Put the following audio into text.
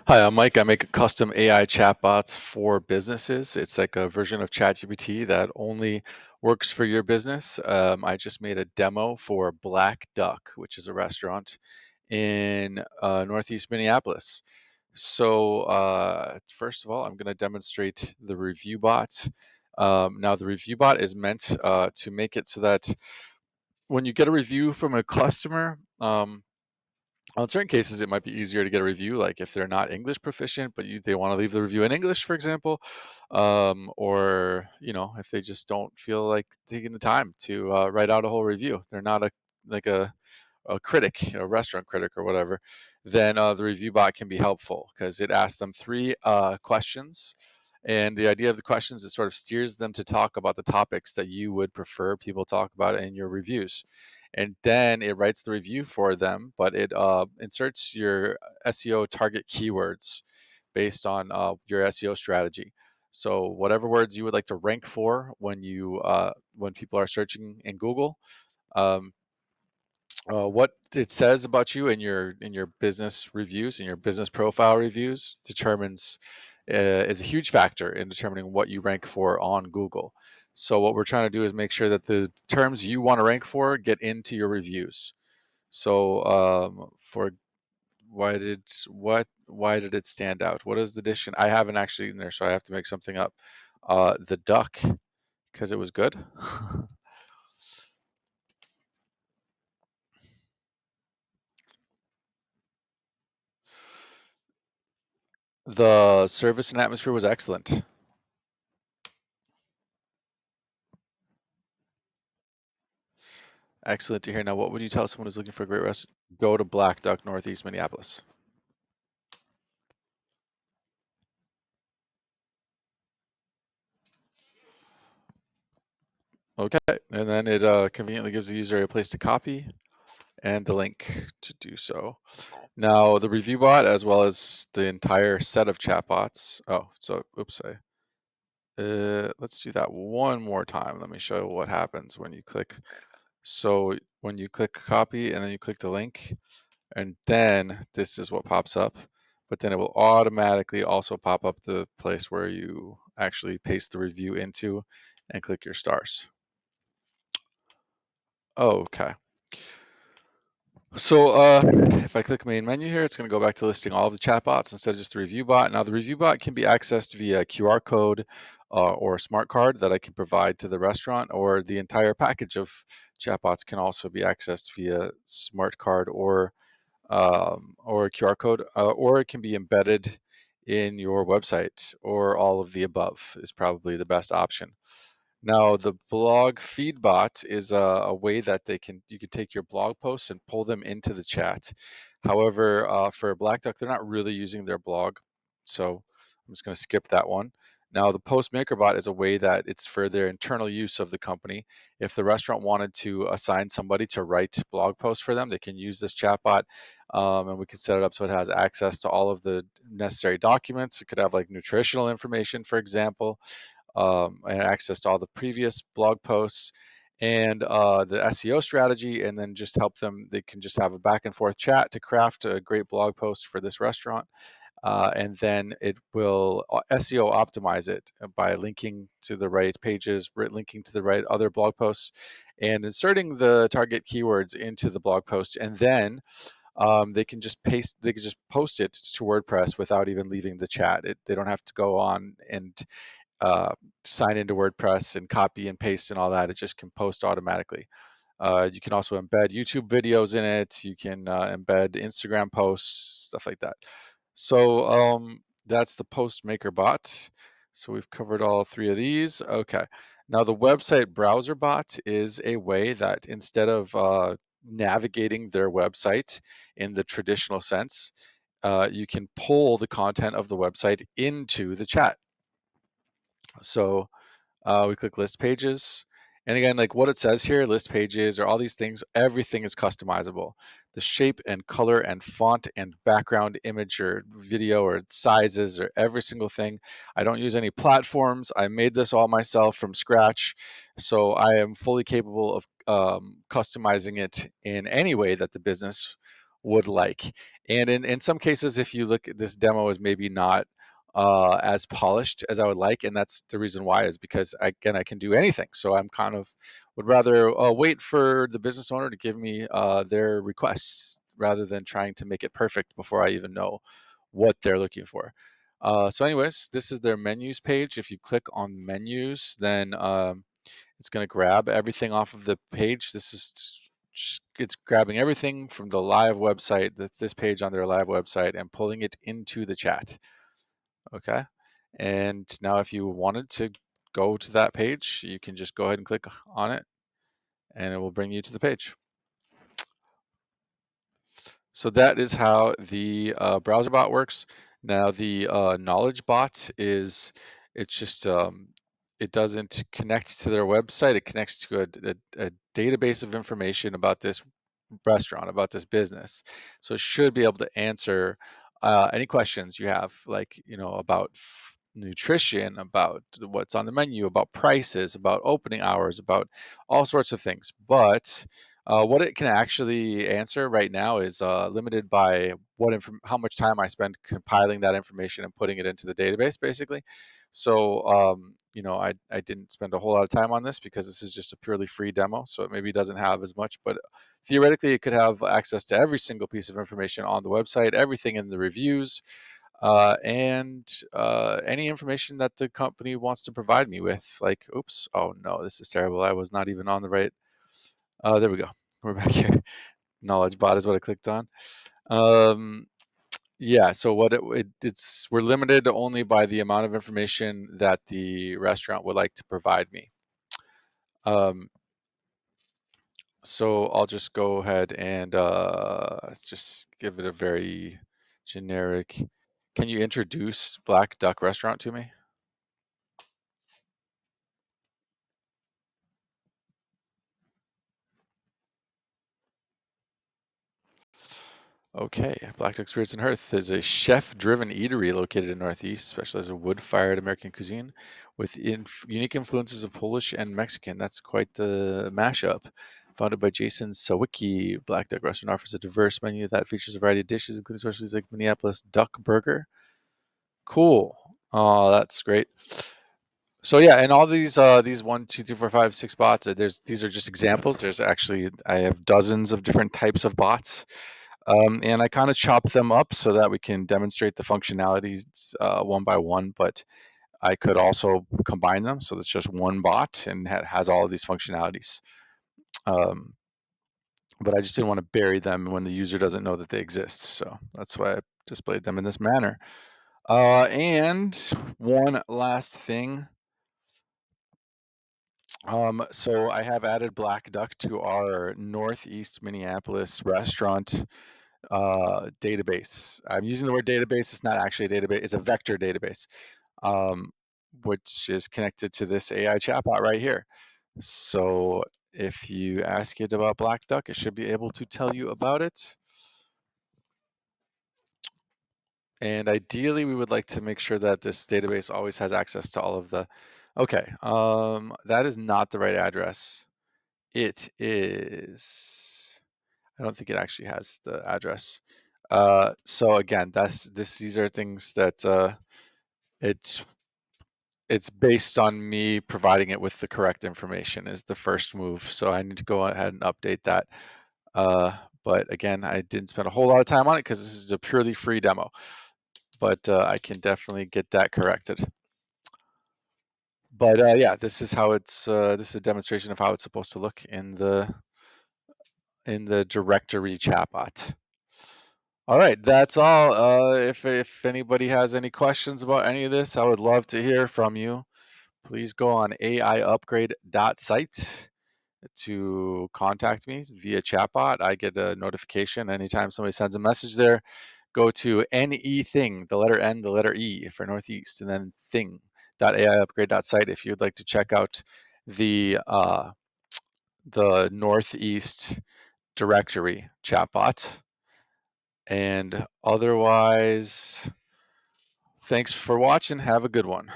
Hi, I'm Mike. I make custom AI chatbots for businesses. It's like a version of ChatGPT that only works for your business. I just made a demo for Black Duck, which is a restaurant in Northeast Minneapolis. So, first of all, I'm going to demonstrate the review bot. Now, the review bot is meant to make it so that when you get a review from a customer, in certain cases, it might be easier to get a review, like if they're not English proficient, but they want to leave the review in English, for example, or if they just don't feel like taking the time to write out a whole review, they're not like a critic, a restaurant critic or whatever, then the review bot can be helpful because it asks them three questions. And the idea of the questions is sort of steers them to talk about the topics that you would prefer people talk about in your reviews. And then it writes the review for them, but it inserts your SEO target keywords based on your SEO strategy. So whatever words you would like to rank for when people are searching in Google, um, what it says about you in your business reviews and your business profile reviews determines is a huge factor in determining what you rank for on Google. So what we're trying to do is make sure that the terms you want to rank for get into your reviews. So for why did it stand out? What is the dish? I haven't actually eaten there, so I have to make something up. The duck, because it was good. The service and atmosphere was excellent. Excellent to hear. Now, what would you tell someone who's looking for a great restaurant? Go to Black Duck, Northeast Minneapolis. Okay, and then it conveniently gives the user a place to copy and the link to do so. Now, the review bot, as well as the entire set of chatbots. Oh, so oops, let's do that one more time. Let me show you what happens when you click. So when you click copy and then you click the link, and then this is what pops up, but then it will automatically also pop up the place where you actually paste the review into and click your stars. Okay. So if I click main menu here, it's going to go back to listing all of the chatbots instead of just the review bot. Now the review bot can be accessed via QR code or a smart card that I can provide to the restaurant, or the entire package of chatbots can also be accessed via smart card or a QR code, or it can be embedded in your website, or all of the above is probably the best option. Now, the blog feed bot is a way that you can take your blog posts and pull them into the chat. However, for Black Duck, they're not really using their blog, so I'm just going to skip that one. Now, the Post Maker bot is a way that it's for their internal use of the company. If the restaurant wanted to assign somebody to write blog posts for them, they can use this chatbot, and we can set it up so it has access to all of the necessary documents. It could have like nutritional information, for example, and access to all the previous blog posts and the SEO strategy, and then just help them. They can just have a back and forth chat to craft a great blog post for this restaurant. And then it will SEO optimize it by linking to the right pages, linking to the right other blog posts, and inserting the target keywords into the blog post. And then they can just post it to WordPress without even leaving the chat. They don't have to go on and uh, sign into WordPress and copy and paste and all that. It just can post automatically. You can also embed YouTube videos in it. You can embed Instagram posts, stuff like that. So that's the Post Maker bot. So we've covered all three of these. Okay. Now the website browser bot is a way that instead of navigating their website in the traditional sense, you can pull the content of the website into the chat. So we click list pages. And again, like what it says here, list pages or all these things, everything is customizable. The shape and color and font and background image or video or sizes or every single thing. I don't use any platforms. I made this all myself from scratch. So I am fully capable of customizing it in any way that the business would like. And in some cases, if you look at this demo is maybe not as polished as I would like, and that's the reason why is because again I can do anything. So I'm kind of would rather wait for the business owner to give me their requests rather than trying to make it perfect before I even know what they're looking for. So, anyways, this is their menus page. If you click on menus, then it's going to grab everything off of the page. This is it's grabbing everything from the live website. That's this page on their live website and pulling it into the chat. Okay. And now if you wanted to go to that page, you can just go ahead and click on it and it will bring you to the page. So that is how the browser bot works. Now the knowledge bot is it's just it doesn't connect to their website. It connects to a database of information about this restaurant, about this business. So it should be able to answer any questions you have, like about nutrition, about what's on the menu, about prices, about opening hours, about all sorts of things. But what it can actually answer right now is limited by how much time I spend compiling that information and putting it into the database, basically. So, I didn't spend a whole lot of time on this because this is just a purely free demo, so it maybe doesn't have as much. But theoretically, it could have access to every single piece of information on the website, everything in the reviews, and any information that the company wants to provide me with. Like, oops, oh no, this is terrible. I was not even on the right. There we go. We're back here. Knowledge bot is what I clicked on. Yeah, so what it's we're limited only by the amount of information that the restaurant would like to provide me. Um, so I'll just go ahead and let's just give it a very generic. Can you introduce Black Duck Restaurant to me? Okay, Black Duck Spirits and Hearth is a chef-driven eatery located in Northeast, specializes in wood-fired American cuisine with unique influences of Polish and Mexican. That's quite the mashup. Founded by Jason Sawicki, Black Duck Restaurant offers a diverse menu that features a variety of dishes, including specialties like Minneapolis Duck Burger. Cool. Oh, that's great. So yeah, and all these 1, 2, 3, 4, 5, 6 bots. These are just examples. There's actually I have dozens of different types of bots. And I kind of chop them up so that we can demonstrate the functionalities one by one, but I could also combine them so it's just one bot and has all of these functionalities. Um, but I just didn't want to bury them when the user doesn't know that they exist. So that's why I displayed them in this manner. And one last thing. So I have added Black Duck to our Northeast Minneapolis restaurant database. I'm using the word database. It's not actually a database. It's a vector database, um, which is connected to this AI chatbot right here. So if you ask it about Black Duck, it should be able to tell you about it. And ideally, we would like to make sure that this database always has access to all of the. Okay, that is not the right address. It is. I don't think it actually has the address. So again, these are things that it's it's based on me providing it with the correct information is the first move. So I need to go ahead and update that. But again, I didn't spend a whole lot of time on it because this is a purely free demo. But I can definitely get that corrected. But yeah, this is how this is a demonstration of how it's supposed to look in the directory chatbot. All right, that's all. If anybody has any questions about any of this, I would love to hear from you. Please go on aiupgrade.site to contact me via chatbot. I get a notification anytime somebody sends a message there. Go to NEthing, the letter N, the letter E for Northeast, and then thing.aiupgrade.site if you'd like to check out the Northeast directory chatbot. And otherwise, thanks for watching. Have a good one.